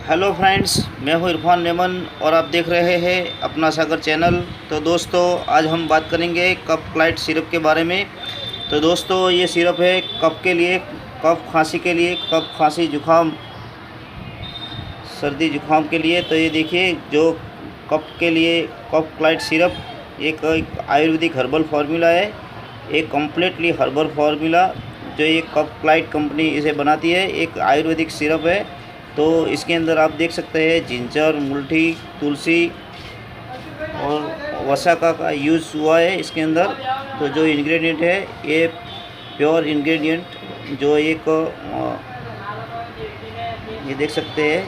Hello friends, मैं हूं Irfan Neyman और आप देख रहे हैं अपना सागर चैनल। तो दोस्तों, आज हम बात करेंगे कफ क्लाइट सिरप के बारे में। तो दोस्तों, ये सिरप है कफ के लिए, कफ खांसी के लिए, कफ खांसी जुखाम सर्दी जुखाम के लिए। तो ये देखिए, जो कफ के लिए कफ क्लाइट सिरप एक आयुर्वेदिक हर्बल फार्मूला है, एक कम्प्लीटली हर्बल फार्मूला जो ये कफ क्लाइट कंपनी इसे बनाती है, एक आयुर्वेदिक सिरप है। तो इसके अंदर आप देख सकते हैं जिंजर, मुल्ठी, तुलसी और वसाका का यूज़ हुआ है इसके अंदर। तो जो इंग्रेडिएंट है ये प्योर इंग्रेडिएंट, जो एक ये देख सकते हैं,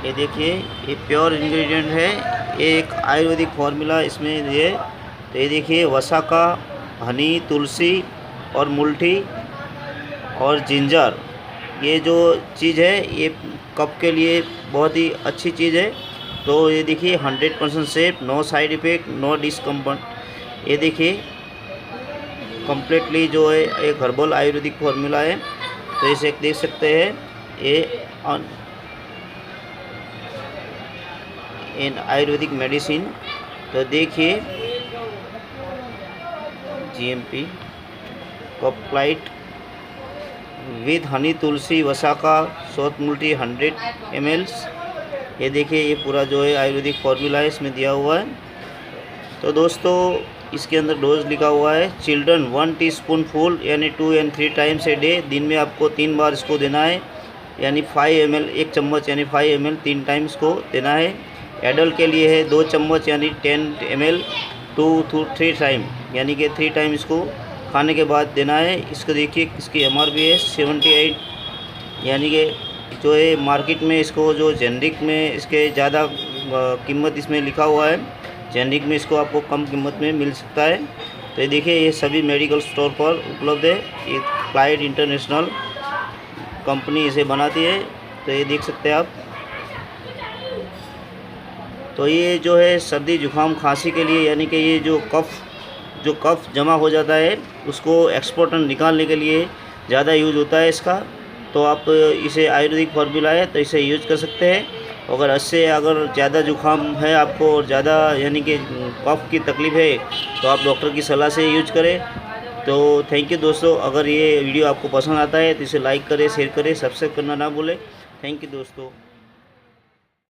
ये देखिए, ये प्योर इंग्रेडिएंट है, ये एक आयुर्वेदिक फार्मूला इसमें ये। तो ये देखिए, वसाका, हनी, तुलसी और मुल्ठी और जिंजर, ये जो चीज़ है ये कफ के लिए बहुत ही अच्छी चीज़ है। तो ये देखिए 100% safe, no side effect, no discomfort. ये देखिए कम्प्लीटली जो है एक हर्बल आयुर्वेदिक फार्मूला है। तो इसे देख सकते हैं, ये इन आयुर्वेदिक मेडिसिन। तो देखिए, GMP कफ क्लाइट विद हनी, तुलसी, वसाका, सौत मुल्ठी 100 ml। ये देखिए, ये पूरा जो है आयुर्वेदिक फार्मूला है, इसमें दिया हुआ है। तो दोस्तों, इसके अंदर डोज लिखा हुआ है, चिल्ड्रन 1 टीस्पून फुल यानी 2 and 3 टाइम्स ए डे। दिन में आपको 3 बार इसको देना है, यानी 5 ml, 1 चम्मच यानी 5 ml 3 टाइम्स को देना है। एडल्ट के लिए है 2 चम्मच यानी 10 ml 2 to 3 टाइम, यानी कि 3 टाइम इसको खाने के बाद देना है। इसको देखिए, इसकी MRP है 78, यानी कि जो है मार्केट में इसको जो जेनरिक में इसके ज़्यादा कीमत इसमें लिखा हुआ है, जेनरिक में इसको आपको कम कीमत में मिल सकता है। तो ये देखिए, ये सभी मेडिकल स्टोर पर उपलब्ध है। ये क्लाइट इंटरनेशनल कंपनी इसे बनाती है। तो ये देख सकते हैं आप। तो ये जो है सर्दी जुखाम खांसी के लिए, यानी कि ये जो कफ जमा हो जाता है उसको एक्सपोर्टेंट निकालने के लिए ज़्यादा यूज़ होता है इसका। तो आप इसे आयुर्वेदिक फार्मूला है तो इसे यूज़ कर सकते हैं। अगर ज़्यादा जुखाम है आपको और ज़्यादा यानी कि कफ की तकलीफ़ है तो आप डॉक्टर की सलाह से यूज करें। तो थैंक यू दोस्तों। अगर ये वीडियो आपको पसंद आता है तो इसे लाइक करें, शेयर करें, सब्सक्राइब करना ना भूलें। थैंक यू दोस्तों।